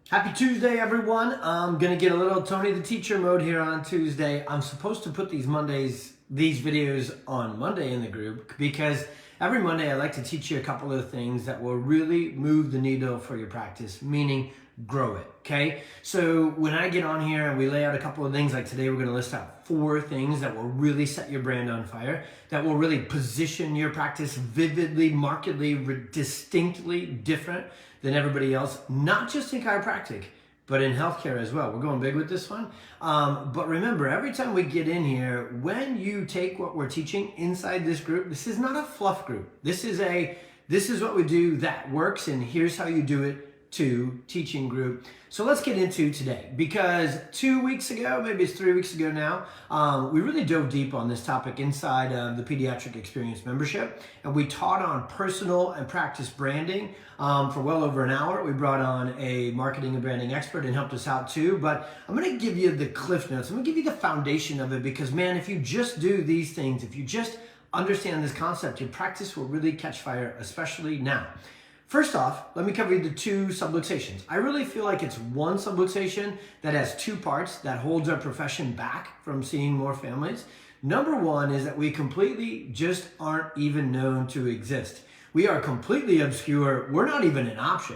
Happy Tuesday, everyone. I'm gonna get a little Tony the Teacher mode here on Tuesday. I'm supposed to put these videos on Monday in the group because every Monday I like to teach you a couple of things that will really move the needle for your practice, meaning grow it, okay? So when I get on here and we lay out a couple of things, like today we're gonna list out 4 things that will really set your brand on fire, that will really position your practice vividly, markedly, distinctly different than everybody else, not just in chiropractic, but in healthcare as well. We're going big with this one. But remember, every time we get in here, when you take what we're teaching inside this group, this is not a fluff group. This is what we do that works, and here's how you do it to teaching group. So let's get into today, because 2 weeks ago, maybe it's 3 weeks ago now, we really dove deep on this topic inside of the Pediatric Experience membership, and we taught on personal and practice branding for well over an hour. We brought on a marketing and branding expert and helped us out too, but I'm gonna give you the cliff notes. I'm gonna give you the foundation of it, because man, if you just do these things, if you just understand this concept, your practice will really catch fire, especially now. First off, let me cover you the 2 subluxations. I really feel like it's one subluxation that has 2 parts that holds our profession back from seeing more families. Number 1 is that we completely just aren't even known to exist. We are completely obscure. We're not even an option.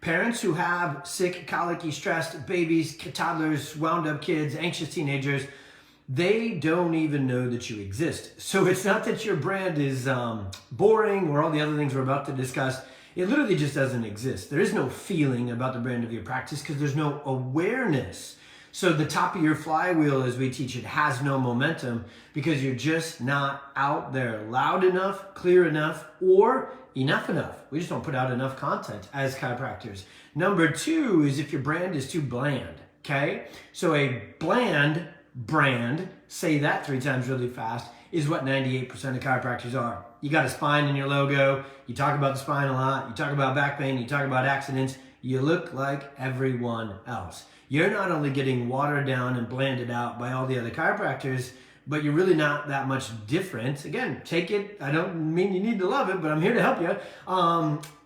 Parents who have sick, colicky, stressed babies, toddlers, wound up kids, anxious teenagers, they don't even know that you exist. So it's not that your brand is boring or all the other things we're about to discuss. It literally just doesn't exist. There is no feeling about the brand of your practice because there's no awareness. So the top of your flywheel, as we teach it, has no momentum because you're just not out there loud enough, clear enough, or enough. We just don't put out enough content as chiropractors. Number 2 is if your brand is too bland, okay? So a bland brand, say that 3 times really fast, is what 98% of chiropractors are. You got a spine in your logo, you talk about the spine a lot, you talk about back pain, you talk about accidents, you look like everyone else. You're not only getting watered down and blanded out by all the other chiropractors, but you're really not that much different. Again, take it, I don't mean you need to love it, but I'm here to help you.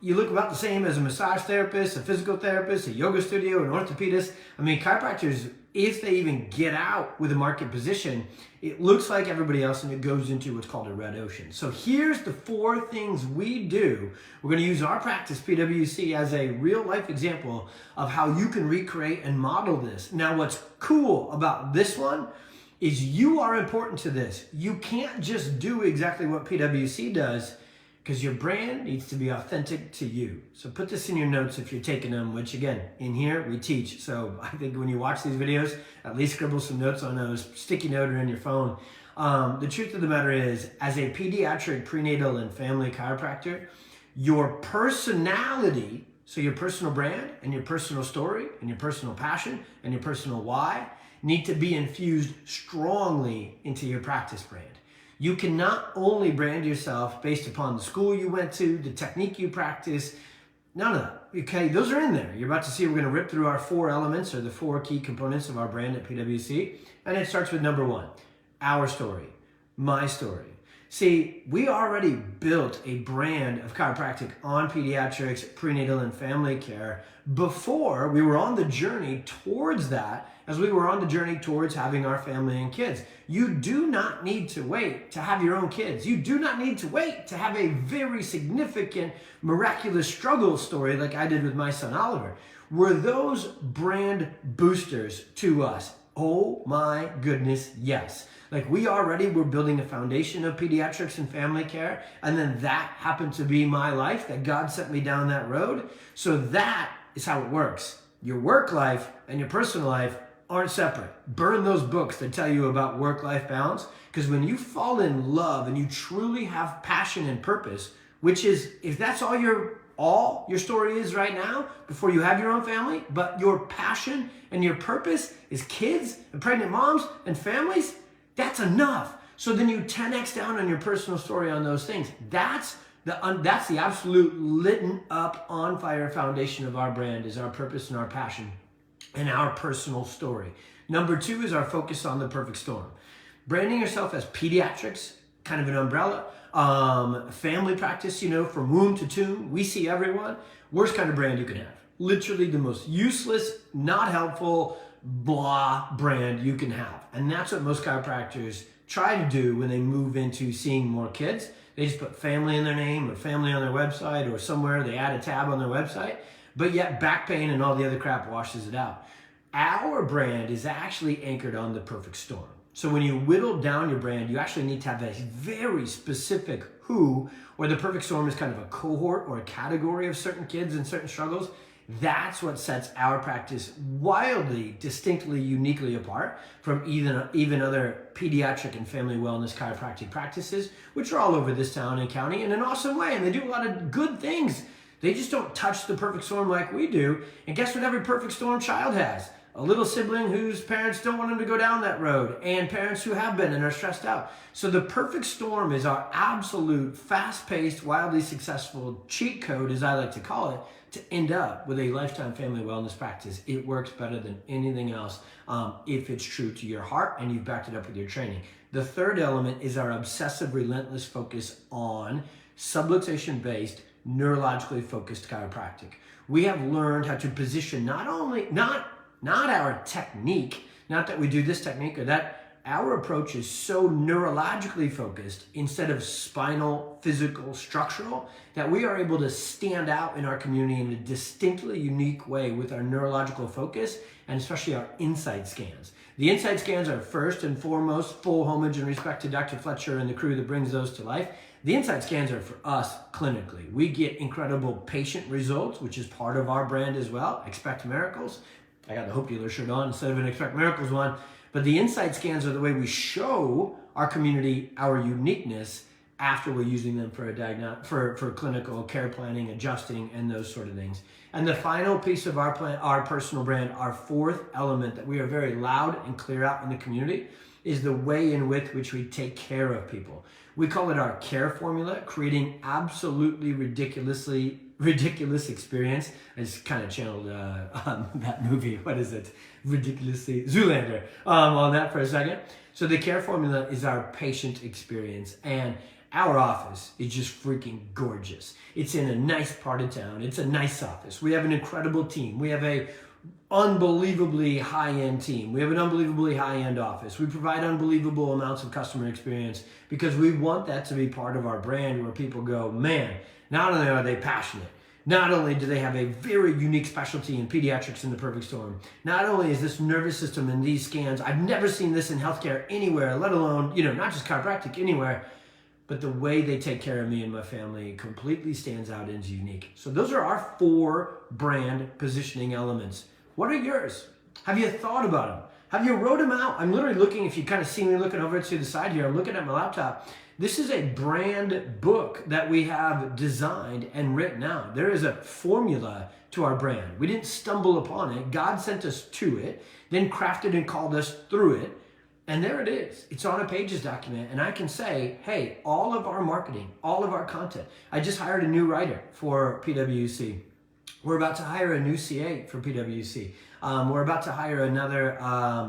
You look about the same as a massage therapist, a physical therapist, a yoga studio, an orthopedist. I mean, chiropractors, if they even get out with a market position, it looks like everybody else and it goes into what's called a red ocean. So here's the 4 things we do. We're gonna use our practice, PWC, as a real life example of how you can recreate and model this. Now, what's cool about this one is you are important to this. You can't just do exactly what PWC does, because your brand needs to be authentic to you. So put this in your notes if you're taking them, which again, in here we teach. So I think when you watch these videos, at least scribble some notes on those, sticky note or in your phone. The truth of the matter is, as a pediatric prenatal and family chiropractor, your personality, so your personal brand and your personal story and your personal passion and your personal why, need to be infused strongly into your practice brand. You can not only brand yourself based upon the school you went to, the technique you practice, none of that, okay? Those are in there. You're about to see we're gonna rip through our 4 elements, or the 4 key components of our brand at PWC, and it starts with number 1, our story, my story. See, we already built a brand of chiropractic on pediatrics, prenatal, and family care before we were on the journey towards that, as we were on the journey towards having our family and kids. You do not need to wait to have your own kids. You do not need to wait to have a very significant, miraculous struggle story like I did with my son Oliver. Were those brand boosters to us? Oh my goodness, yes. Like we already were building a foundation of pediatrics and family care, and then that happened to be my life, that God sent me down that road. So that is how it works. Your work life and your personal life aren't separate. Burn those books that tell you about work-life balance, because when you fall in love and you truly have passion and purpose, which is, if that's all your story is right now, before you have your own family, but your passion and your purpose is kids and pregnant moms and families, that's enough. So then you 10x down on your personal story on those things. That's the absolute lit up on fire foundation of our brand, is our purpose and our passion and our personal story. Number 2 is our focus on the perfect storm. Branding yourself as pediatrics, kind of an umbrella. Family practice, from womb to tomb, we see everyone. Worst kind of brand you can have. Literally the most useless, not helpful, blah brand you can have. And that's what most chiropractors try to do when they move into seeing more kids. They just put family in their name or family on their website or somewhere. They add a tab on their website, but yet back pain and all the other crap washes it out. Our brand is actually anchored on the perfect storm. So when you whittle down your brand, you actually need to have a very specific who, or the perfect storm is kind of a cohort or a category of certain kids and certain struggles. That's what sets our practice wildly, distinctly, uniquely apart from even other pediatric and family wellness chiropractic practices, which are all over this town and county in an awesome way. And they do a lot of good things. They just don't touch the perfect storm like we do. And guess what every perfect storm child has? A little sibling whose parents don't want them to go down that road, and parents who have been and are stressed out. So the perfect storm is our absolute fast-paced, wildly successful cheat code, as I like to call it, to end up with a lifetime family wellness practice. It works better than anything else if it's true to your heart and you've backed it up with your training. The third element is our obsessive, relentless focus on subluxation-based, neurologically focused chiropractic. We have learned how to position not our technique, not that we do this technique or that. Our approach is so neurologically focused instead of spinal, physical, structural, that we are able to stand out in our community in a distinctly unique way with our neurological focus and especially our insight scans. The insight scans are first and foremost full homage and respect to Dr. Fletcher and the crew that brings those to life. The insight scans are for us clinically. We get incredible patient results, which is part of our brand as well. Expect miracles. I got the Hope Dealer shirt on instead of an Expect Miracles one. But the insight scans are the way we show our community our uniqueness after we're using them for clinical care planning, adjusting, and those sort of things. And the final piece of our personal brand, our fourth element that we are very loud and clear out in the community, is the way in which we take care of people. We call it our care formula, creating absolutely ridiculous experience. I just kind of channeled that movie. What is it? Ridiculously Zoolander on that for a second. So the care formula is our patient experience, and our office is just freaking gorgeous. It's in a nice part of town. It's a nice office. We have an incredible team. We have a unbelievably high-end team. We have an unbelievably high-end office. We provide unbelievable amounts of customer experience because we want that to be part of our brand where people go, man, not only are they passionate, not only do they have a very unique specialty in pediatrics in the perfect storm, not only is this nervous system in these scans, I've never seen this in healthcare anywhere, let alone, not just chiropractic, anywhere, but the way they take care of me and my family completely stands out and is unique. So those are our 4 brand positioning elements. What are yours? Have you thought about them? Have you wrote them out? I'm literally looking, if you kind of see me looking over to the side here, I'm looking at my laptop. This is a brand book that we have designed and written out. There is a formula to our brand. We didn't stumble upon it. God sent us to it, then crafted and called us through it. And there it is. It's on a Pages document. And I can say, hey, all of our marketing, all of our content. I just hired a new writer for PwC. We're about to hire a new CA for PwC. We're about to hire another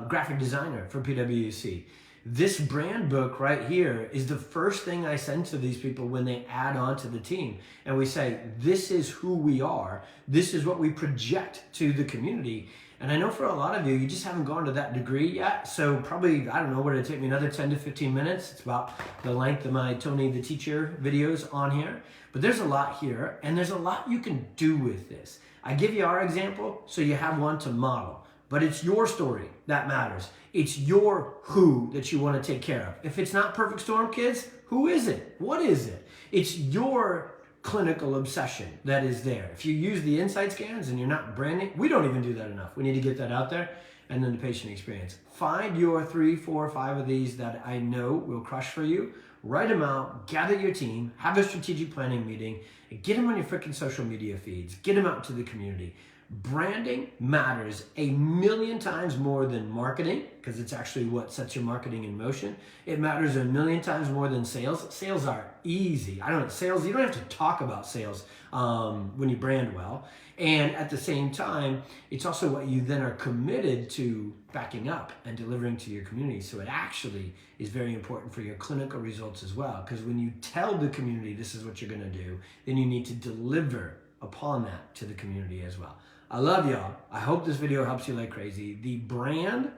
graphic designer for PwC. This brand book right here is the first thing I send to these people when they add on to the team. And we say, this is who we are. This is what we project to the community. And I know for a lot of you, you just haven't gone to that degree yet. So probably, I don't know, would it take me another 10 to 15 minutes? It's about the length of my Tony the Teacher videos on here. But there's a lot here, and there's a lot you can do with this. I give you our example so you have one to model. But it's your story that matters. It's your who that you want to take care of. If it's not Perfect Storm, kids, who is it? What is it? It's your clinical obsession that is there. If you use the insight scans and you're not branding, we don't even do that enough. We need to get that out there. And then the patient experience. Find your 3, 4, 5 of these that I know will crush for you. Write them out, gather your team, have a strategic planning meeting, and get them on your freaking social media feeds. Get them out to the community. Branding matters 1,000,000 times more than marketing, because it's actually what sets your marketing in motion. It matters 1,000,000 times more than sales. Sales are easy. Sales, you don't have to talk about sales when you brand well. And at the same time, it's also what you then are committed to backing up and delivering to your community. So it actually is very important for your clinical results as well, because when you tell the community this is what you're going to do, then you need to deliver upon that to the community as well. I love y'all. I hope this video helps you like crazy. The brand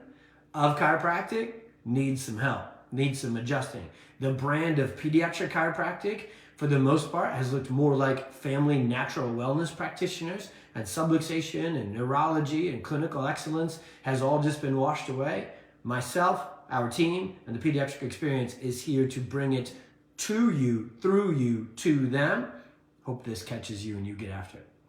of chiropractic needs some help, needs some adjusting. The brand of pediatric chiropractic, for the most part, has looked more like family natural wellness practitioners, and subluxation and neurology and clinical excellence has all just been washed away. Myself, our team, and the Pediatric Experience is here to bring it to you, through you, to them. Hope this catches you and you get after it.